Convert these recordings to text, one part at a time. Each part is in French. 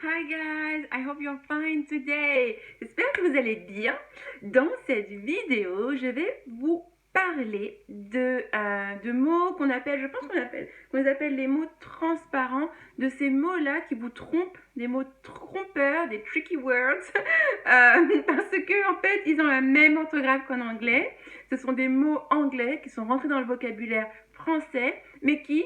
Hi guys, I hope you're fine today. J'espère que vous allez bien. Dans cette vidéo, je vais vous parler de mots qu'on appelle, je pense qu'on les appelle les mots transparents, de ces mots-là qui vous trompent, des mots trompeurs, des tricky words, parce que en fait, ils ont la même orthographe qu'en anglais. Ce sont des mots anglais qui sont rentrés dans le vocabulaire français, mais qui,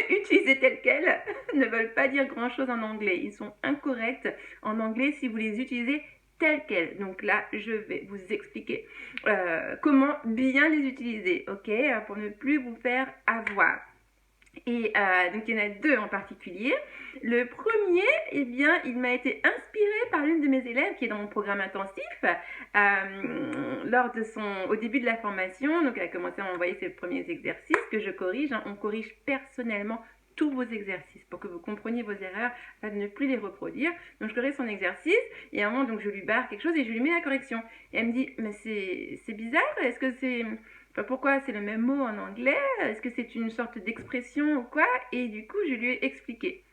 utilisés tels quels, ne veulent pas dire grand-chose en anglais. Ils sont incorrects en anglais si vous les utilisez tels quels. Donc là, je vais vous expliquer comment bien les utiliser, ok, pour ne plus vous faire avoir. Et donc il y en a deux en particulier. Le premier, eh bien, il m'a été inspiré par l'une de mes élèves qui est dans mon programme intensif au début de la formation. Donc elle a commencé à m'envoyer ses premiers exercices que je corrige. On corrige personnellement tous vos exercices pour que vous compreniez vos erreurs afin de ne plus les reproduire. Donc je corrige son exercice et à un moment donc je lui barre quelque chose et je lui mets la correction. Et elle me dit mais c'est bizarre, est-ce que c'est... Enfin, pourquoi c'est le même mot en anglais? Est-ce que c'est une sorte d'expression ou quoi? Et du coup, je lui ai expliqué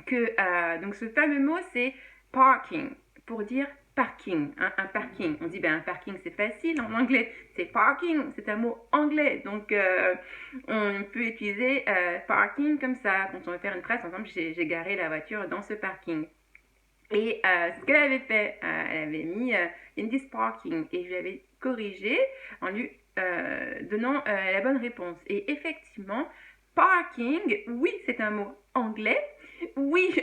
que donc ce fameux mot, c'est parking, pour dire parking, hein, un parking. On dit, ben un parking, c'est facile en anglais. C'est parking, c'est un mot anglais. Donc, on peut utiliser parking comme ça. Quand on veut faire une phrase, par exemple, j'ai garé la voiture dans ce parking. Et ce qu'elle avait fait, elle avait mis in this parking et je lui avais corrigé en lui donnant la bonne réponse. Et effectivement, parking, oui, c'est un mot anglais. Oui,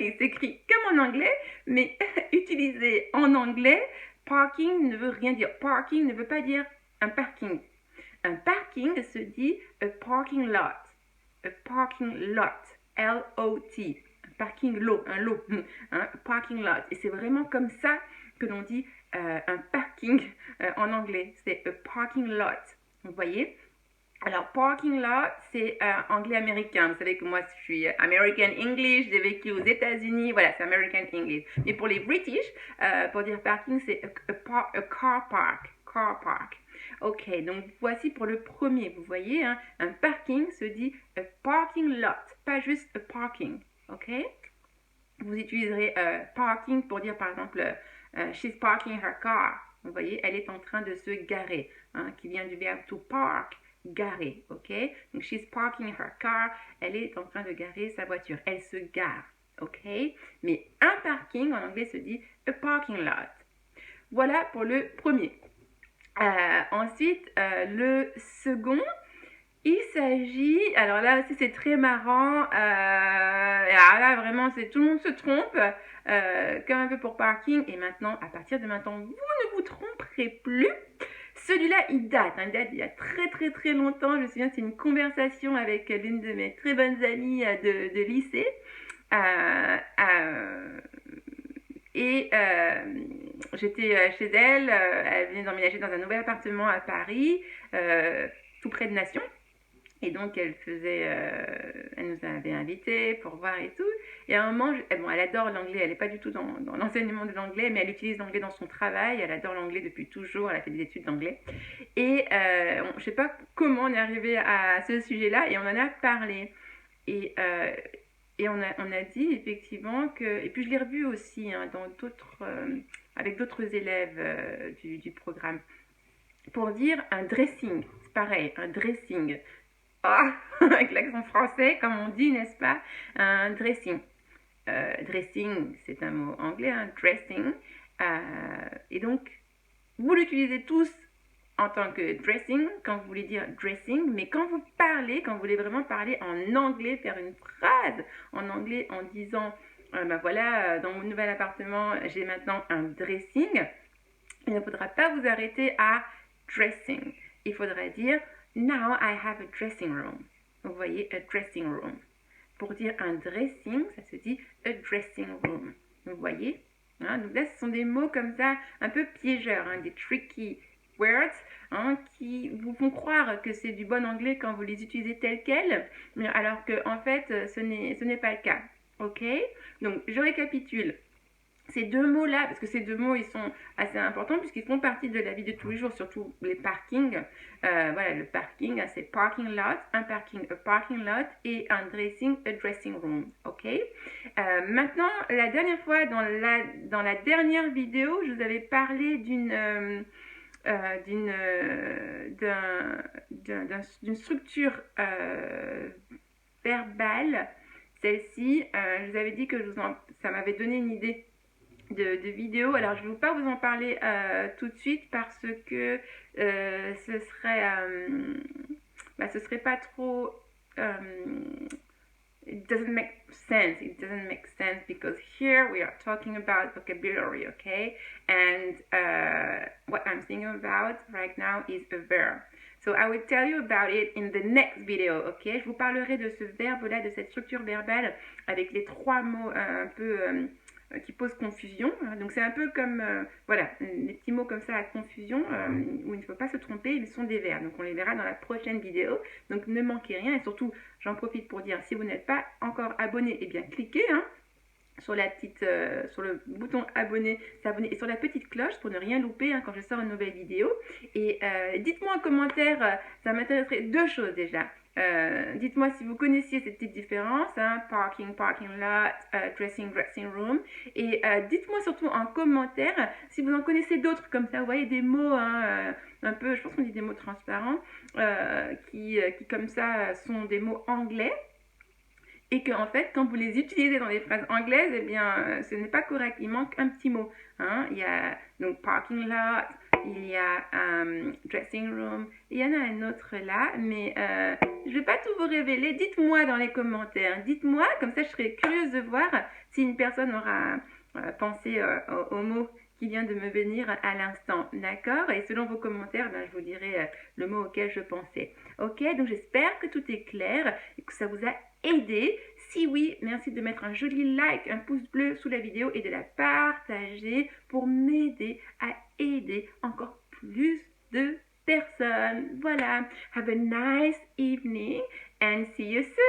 il s'écrit comme en anglais, mais utilisé en anglais, parking ne veut rien dire. Parking ne veut pas dire un parking. Un parking se dit a parking lot. A parking lot. L-O-T. Parking lot, un lot, hein, parking lot. Et c'est vraiment comme ça que l'on dit un parking en anglais. C'est a parking lot. Vous voyez? Alors, parking lot, c'est anglais américain. Vous savez que moi, je suis American English, j'ai vécu aux États-Unis. Voilà, c'est American English. Mais pour les British, pour dire parking, c'est a car park. Car park. Ok, donc voici pour le premier. Vous voyez, hein, un parking se dit a parking lot, pas juste a parking. Ok? Vous utiliserez parking pour dire par exemple she's parking her car. Vous voyez, elle est en train de se garer, hein, qui vient du verbe to park, garer. Ok? Donc she's parking her car, elle est en train de garer sa voiture. Elle se gare. Ok? Mais un parking en anglais se dit a parking lot. Voilà pour le premier. Ensuite, le second, il s'agit, alors là aussi c'est très marrant, alors là vraiment tout le monde se trompe, comme un peu pour parking, et maintenant, à partir de maintenant, vous ne vous tromperez plus. Celui-là, il date il y a très très très longtemps. Je me souviens, c'est une conversation avec l'une de mes très bonnes amies de lycée. Et j'étais chez elle, elle venait d'emménager dans un nouvel appartement à Paris, tout près de Nation. Et donc elle nous avait invités pour voir et tout. Et à un moment, bon, elle adore l'anglais, elle n'est pas du tout dans l'enseignement de l'anglais, mais elle utilise l'anglais dans son travail, elle adore l'anglais depuis toujours, elle a fait des études d'anglais. Et je ne sais pas comment on est arrivé à ce sujet-là, et on en a parlé. Et on a dit effectivement que, et puis je l'ai revu aussi hein, avec d'autres élèves du programme, pour dire un dressing, c'est pareil, un dressing. Oh, avec l'accent français, comme on dit, n'est-ce pas? Un dressing. Dressing, c'est un mot anglais, un dressing. Et donc, vous l'utilisez tous en tant que dressing, quand vous voulez dire dressing, mais quand vous parlez, quand vous voulez vraiment parler en anglais, faire une phrase en anglais en disant, ben voilà, dans mon nouvel appartement, j'ai maintenant un dressing, il ne faudra pas vous arrêter à dressing. Il faudra dire, now I have a dressing room. Vous voyez, a dressing room. Pour dire un dressing, ça se dit a dressing room. Vous voyez hein? Donc là, ce sont des mots comme ça, un peu piégeurs, hein, des tricky words, hein, qui vous font croire que c'est du bon anglais quand vous les utilisez tels quels, alors qu'en fait, ce n'est pas le cas. Ok? Donc, je récapitule. ces deux mots-là, parce que ces deux mots, ils sont assez importants puisqu'ils font partie de la vie de tous les jours, surtout les parkings. Voilà, le parking, c'est parking lot, un parking, a parking lot, et un dressing, a dressing room. Ok. Maintenant, la dernière fois, dans la dernière vidéo, je vous avais parlé d'une structure verbale. Celle-ci, je vous avais dit que ça m'avait donné une idée de vidéo. Alors, je ne vais pas vous en parler tout de suite parce que ce serait pas trop... it doesn't make sense. It doesn't make sense because here we are talking about vocabulary, okay? And what I'm thinking about right now is a verb. So I will tell you about it in the next video, ok? Je vous parlerai de ce verbe-là, de cette structure verbale avec les trois mots un peu qui posent confusion. Donc c'est un peu comme, voilà, les petits mots comme ça à confusion où il ne faut pas se tromper, ils sont des verbes. Donc on les verra dans la prochaine vidéo. Donc ne manquez rien et surtout, j'en profite pour dire, si vous n'êtes pas encore abonné, eh bien cliquez, sur le bouton abonner, s'abonner et sur la petite cloche pour ne rien louper quand je sors une nouvelle vidéo. Et dites-moi en commentaire, ça m'intéresserait deux choses déjà. Dites-moi si vous connaissiez cette petite différence, parking, parking lot, dressing, dressing room. Et dites-moi surtout en commentaire si vous en connaissez d'autres comme ça. Vous voyez des mots un peu, je pense qu'on dit des mots transparents, qui comme ça sont des mots anglais. Et que en fait, quand vous les utilisez dans des phrases anglaises, eh bien, ce n'est pas correct. Il manque un petit mot. Il y a donc parking lot, il y a dressing room, il y en a un autre là, mais je ne vais pas tout vous révéler. Dites-moi dans les commentaires. Dites-moi, comme ça je serai curieuse de voir si une personne aura pensé au mot qui vient de me venir à l'instant, d'accord? Et selon vos commentaires, je vous dirai le mot auquel je pensais. Ok, donc j'espère que tout est clair et que ça vous a aidé. Si oui, merci de mettre un joli like, un pouce bleu sous la vidéo et de la partager pour m'aider à aider encore plus de personnes. Voilà, have a nice evening and see you soon.